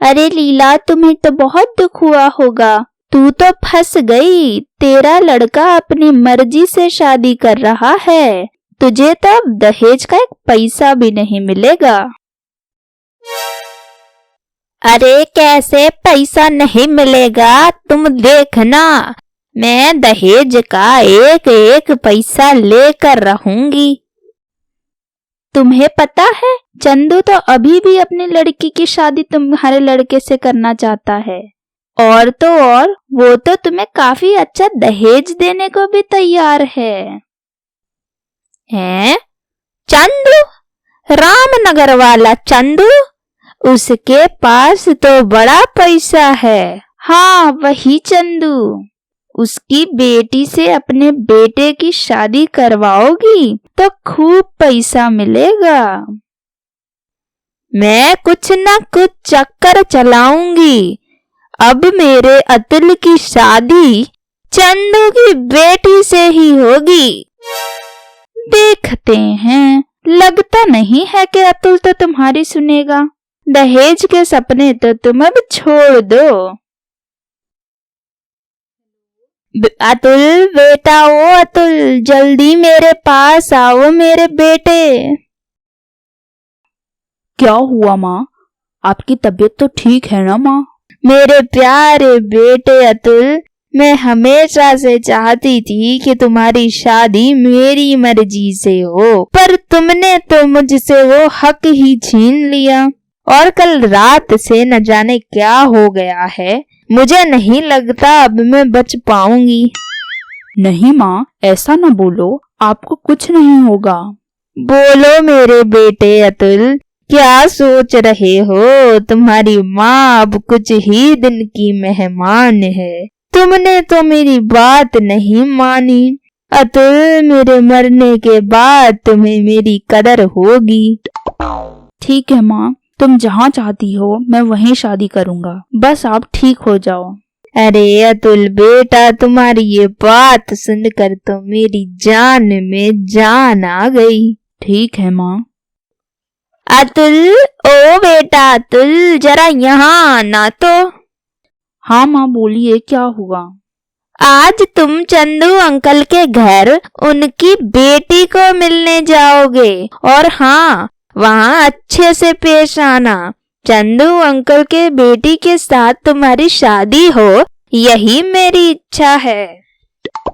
अरे लीला, तुम्हें तो बहुत दुख हुआ होगा। तू तो फंस गई। तेरा लड़का अपनी मर्जी से शादी कर रहा है। तुझे तो अब दहेज का एक पैसा भी नहीं मिलेगा। अरे कैसे पैसा नहीं मिलेगा? तुम देखना, मैं दहेज का एक एक पैसा लेकर रहूंगी। तुम्हें पता है, चंदू तो अभी भी अपनी लड़की की शादी तुम्हारे लड़के से करना चाहता है। और तो और वो तो तुम्हें काफी अच्छा दहेज देने को भी तैयार है। हैं? चंदू? रामनगर वाला चंदू? उसके पास तो बड़ा पैसा है। हाँ, वही चंदू। उसकी बेटी से अपने बेटे की शादी करवाओगी तो खूब पैसा मिलेगा। मैं कुछ न कुछ चक्कर चलाऊंगी। अब मेरे अतुल की शादी चंदू की बेटी से ही होगी। देखते हैं। लगता नहीं है कि अतुल तो तुम्हारी सुनेगा। दहेज के सपने तो तुम अब छोड़ दो। अतुल बेटा, ओ अतुल, जल्दी मेरे पास आओ मेरे बेटे। क्या हुआ माँ? आपकी तबीयत तो ठीक है ना माँ? मेरे प्यारे बेटे अतुल, मैं हमेशा से चाहती थी कि तुम्हारी शादी मेरी मर्जी से हो, पर तुमने तो मुझसे वो हक ही छीन लिया। और कल रात से न जाने क्या हो गया है। मुझे नहीं लगता अब मैं बच पाऊंगी। नहीं माँ, ऐसा न बोलो, आपको कुछ नहीं होगा। बोलो मेरे बेटे अतुल, क्या सोच रहे हो? तुम्हारी माँ अब कुछ ही दिन की मेहमान है। तुमने तो मेरी बात नहीं मानी। अतुल, मेरे मरने के बाद तुम्हें मेरी कदर होगी। ठीक है माँ, तुम जहाँ चाहती हो मैं वहीं शादी करूँगा, बस आप ठीक हो जाओ। अरे अतुल बेटा, तुम्हारी ये बात सुनकर तो मेरी जान में जान आ गई। ठीक है माँ। अतुल, ओ बेटा अतुल, जरा यहाँ आना तो। हाँ माँ, बोलिए, क्या हुआ? आज तुम चंदू अंकल के घर उनकी बेटी को मिलने जाओगे। और हाँ, वहाँ अच्छे से पेश आना। चंदू अंकल के बेटी के साथ तुम्हारी शादी हो, यही मेरी इच्छा है।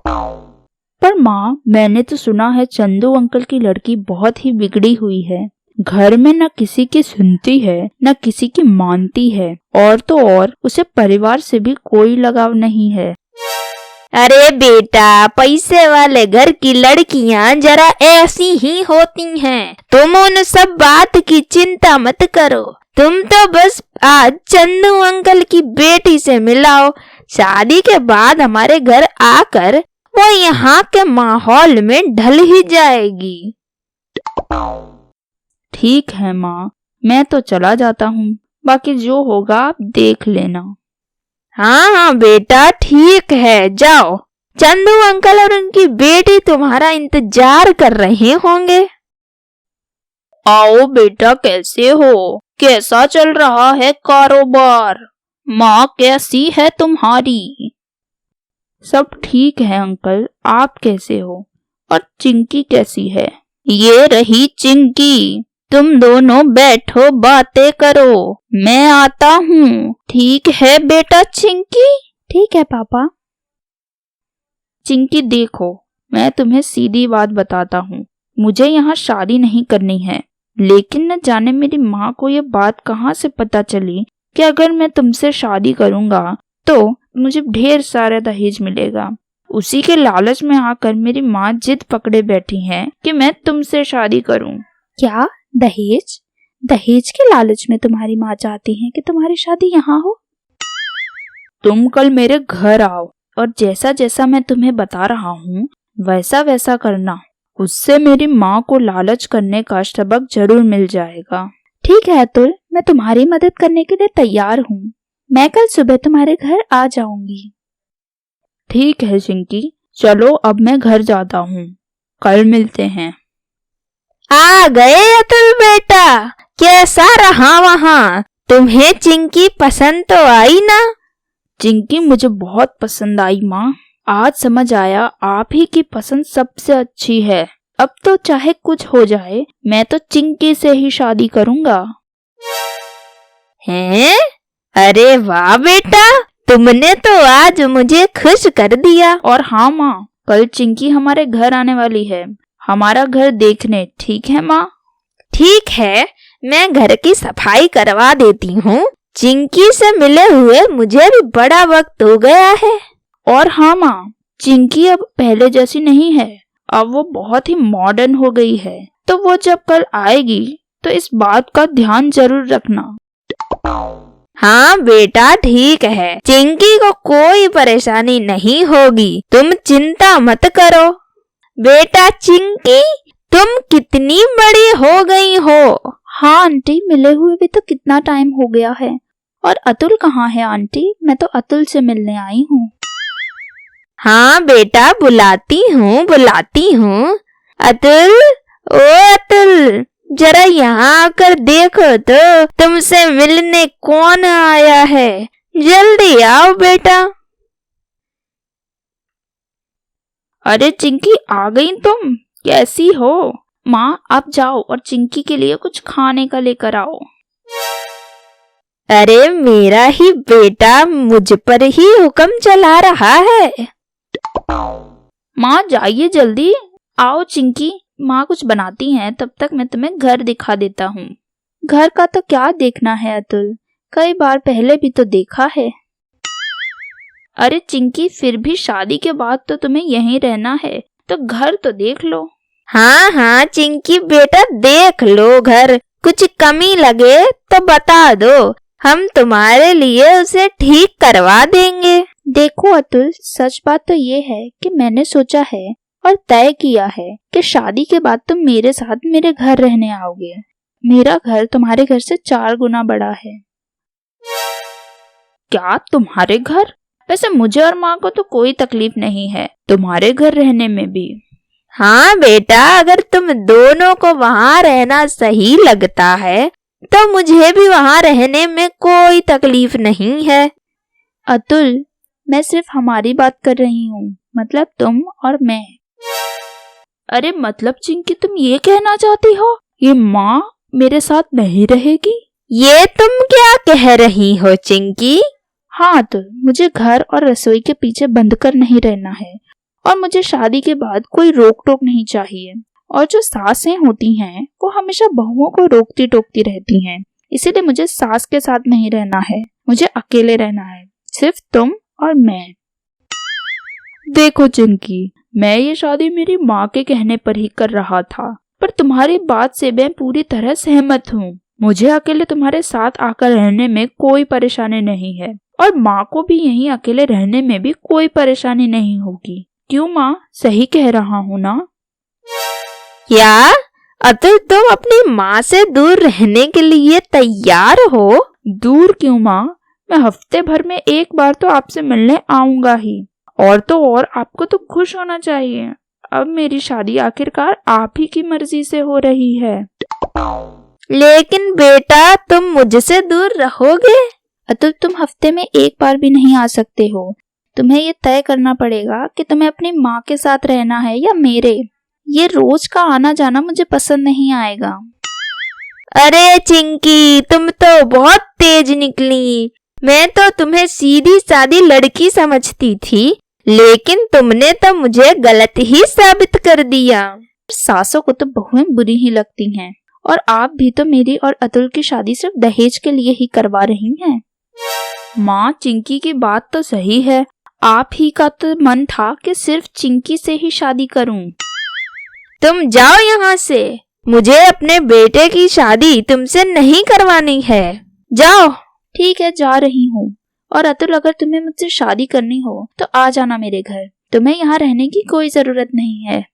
पर माँ, मैंने तो सुना है चंदू अंकल की लड़की बहुत ही बिगड़ी हुई है। घर में न किसी की सुनती है न किसी की मानती है, और तो और उसे परिवार से भी कोई लगाव नहीं है। अरे बेटा, पैसे वाले घर की लड़कियां जरा ऐसी ही होती हैं। तुम उन सब बात की चिंता मत करो। तुम तो बस आज चंदू अंकल की बेटी से मिलाओ। शादी के बाद हमारे घर आकर वो यहाँ के माहौल में ढल ही जाएगी। ठीक है माँ, मैं तो चला जाता हूँ, बाकी जो होगा आप देख लेना। हाँ हाँ बेटा, ठीक है, जाओ। चंदू अंकल और उनकी बेटी तुम्हारा इंतजार कर रहे होंगे। आओ बेटा, कैसे हो? कैसा चल रहा है कारोबार? माँ कैसी है तुम्हारी? सब ठीक है अंकल, आप कैसे हो? और चिंकी कैसी है? ये रही चिंकी। तुम दोनों बैठो, बातें करो, मैं आता हूँ। ठीक है बेटा चिंकी? ठीक है पापा। चिंकी देखो, मैं तुम्हें सीधी बात बताता हूँ। मुझे यहाँ शादी नहीं करनी है, लेकिन न जाने मेरी माँ को ये बात कहाँ से पता चली कि अगर मैं तुमसे शादी करूँगा तो मुझे ढेर सारा दहेज मिलेगा। उसी के लालच में आकर मेरी माँ जिद पकड़े बैठी है कि मैं तुमसे शादी करूँ। क्या दहेज? दहेज के लालच में तुम्हारी माँ चाहती है कि तुम्हारी शादी यहाँ हो? तुम कल मेरे घर आओ और जैसा जैसा मैं तुम्हें बता रहा हूँ वैसा वैसा करना। उससे मेरी माँ को लालच करने का सबक जरूर मिल जाएगा। ठीक है अतुल, मैं तुम्हारी मदद करने के लिए तैयार हूँ। मैं कल सुबह तुम्हारे घर आ जाऊंगी। ठीक है चिंकी, चलो अब मैं घर जाता हूँ, कल मिलते हैं। आ गए अतुल बेटा, कैसा रहा वहाँ? तुम्हें चिंकी पसंद तो आई ना? चिंकी मुझे बहुत पसंद आई माँ। आज समझ आया आप ही की पसंद सबसे अच्छी है। अब तो चाहे कुछ हो जाए, मैं तो चिंकी से ही शादी करूँगा। हैं? अरे वाह बेटा, तुमने तो आज मुझे खुश कर दिया। और हाँ माँ, कल चिंकी हमारे घर आने वाली है, हमारा घर देखने। ठीक है माँ? ठीक है, मैं घर की सफाई करवा देती हूँ। चिंकी से मिले हुए मुझे भी बड़ा वक्त हो गया है। और हाँ माँ, चिंकी अब पहले जैसी नहीं है, अब वो बहुत ही मॉडर्न हो गई है। तो वो जब कल आएगी तो इस बात का ध्यान जरूर रखना। हाँ बेटा ठीक है, चिंकी को कोई परेशानी नहीं होगी, तुम चिंता मत करो। बेटा चिंकी, तुम कितनी बड़ी हो गई हो? हाँ आंटी, मिले हुए भी तो कितना टाइम हो गया है। और अतुल कहाँ है आंटी? मैं तो अतुल से मिलने आई हूँ। हाँ बेटा, बुलाती हूँ। अतुल, ओ अतुल, जरा यहाँ आकर देखो तो तुमसे मिलने कौन आया है। जल्दी आओ बेटा। अरे चिंकी, आ गई तुम? कैसी हो? माँ आप जाओ और चिंकी के लिए कुछ खाने का लेकर आओ। अरे मेरा ही बेटा मुझ पर ही हुक्म चला रहा है। माँ जाइए जल्दी। आओ चिंकी, माँ कुछ बनाती हैं, तब तक मैं तुम्हें घर दिखा देता हूँ। घर का तो क्या देखना है अतुल, कई बार पहले भी तो देखा है। अरे चिंकी, फिर भी शादी के बाद तो तुम्हें यहीं रहना है, तो घर तो देख लो। हाँ चिंकी बेटा, देख लो घर। कुछ कमी लगे तो बता दो, हम तुम्हारे लिए उसे ठीक करवा देंगे। देखो अतुल, सच बात तो ये है कि मैंने सोचा है और तय किया है कि शादी के बाद तुम मेरे साथ मेरे घर रहने आओगे। मेरा घर तुम्हारे घर से 4 गुना बड़ा है। क्या तुम्हारे घर? वैसे मुझे और माँ को तो कोई तकलीफ नहीं है तुम्हारे घर रहने में भी। हाँ बेटा, अगर तुम दोनों को वहाँ रहना सही लगता है तो मुझे भी वहाँ रहने में कोई तकलीफ नहीं है। अतुल, मैं सिर्फ हमारी बात कर रही हूँ, मतलब तुम और मैं। अरे मतलब चिंकी, तुम ये कहना चाहती हो ये माँ मेरे साथ नहीं रहेगी? ये तुम क्या कह रही हो चिंकी? हाँ अतुल, मुझे घर और रसोई के पीछे बंद कर नहीं रहना है और मुझे शादी के बाद कोई रोक टोक नहीं चाहिए। और जो सासें होती हैं वो हमेशा बहुओं को रोकती टोकती रहती हैं, इसीलिए मुझे सास के साथ नहीं रहना है, मुझे अकेले रहना है, सिर्फ तुम और मैं। देखो चिंकी, मैं ये शादी मेरी माँ के कहने पर ही कर रहा था, पर तुम्हारी बात से मैं पूरी तरह सहमत हूँ। मुझे अकेले तुम्हारे साथ आकर रहने में कोई परेशानी नहीं है और माँ को भी यहीं अकेले रहने में भी कोई परेशानी नहीं होगी। क्यों माँ, सही कह रहा हूँ ना? क्या अतुल, तुम अपनी माँ से दूर रहने के लिए तैयार हो? दूर क्यों माँ, मैं हफ्ते भर में एक बार तो आपसे मिलने आऊंगा ही। और तो और आपको तो खुश होना चाहिए, अब मेरी शादी आखिरकार आप ही की मर्जी से हो रही है। लेकिन बेटा, तुम मुझसे दूर रहोगे? अतुल, तुम हफ्ते में एक बार भी नहीं आ सकते हो। तुम्हें ये तय करना पड़ेगा कि तुम्हें अपनी माँ के साथ रहना है या मेरे। ये रोज का आना जाना मुझे पसंद नहीं आएगा। अरे चिंकी, तुम तो बहुत तेज निकली। मैं तो तुम्हें सीधी सादी लड़की समझती थी, लेकिन तुमने तो मुझे गलत ही साबित कर दिया। सासों को तो बहुएं बुरी ही लगती हैं, और आप भी तो मेरी और अतुल की शादी सिर्फ दहेज के लिए ही करवा रही हैं। माँ, चिंकी की बात तो सही है, आप ही का तो मन था कि सिर्फ चिंकी से ही शादी करूं। तुम जाओ यहाँ से, मुझे अपने बेटे की शादी तुमसे नहीं करवानी है। जाओ। ठीक है, जा रही हूँ। और अतुल, अगर तुम्हें मुझसे शादी करनी हो तो आ जाना मेरे घर, तुम्हें यहाँ रहने की कोई जरूरत नहीं है।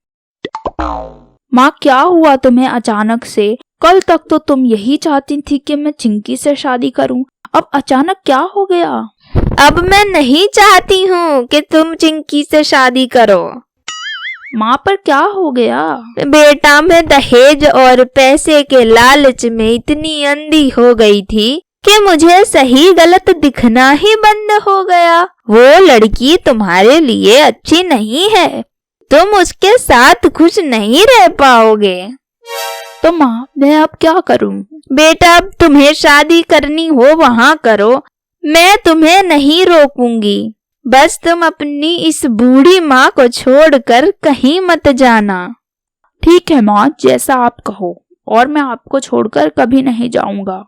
माँ, क्या हुआ तुम्हें अचानक से? कल तक तो तुम यही चाहती थी कि मैं चिंकी से शादी करूं, अब अचानक क्या हो गया? अब मैं नहीं चाहती हूँ कि तुम चिंकी से शादी करो। माँ, पर क्या हो गया? बेटा, मैं दहेज और पैसे के लालच में इतनी अंधी हो गई थी कि मुझे सही गलत दिखना ही बंद हो गया। वो लड़की तुम्हारे लिए अच्छी नहीं है, तुम उसके साथ खुश नहीं रह पाओगे। तो माँ मैं अब क्या करूँ? बेटा, अब तुम्हें शादी करनी हो वहाँ करो, मैं तुम्हें नहीं रोकूंगी। बस तुम अपनी इस बूढ़ी माँ को छोड़कर कहीं मत जाना। ठीक है माँ, जैसा आप कहो, और मैं आपको छोड़कर कभी नहीं जाऊंगा।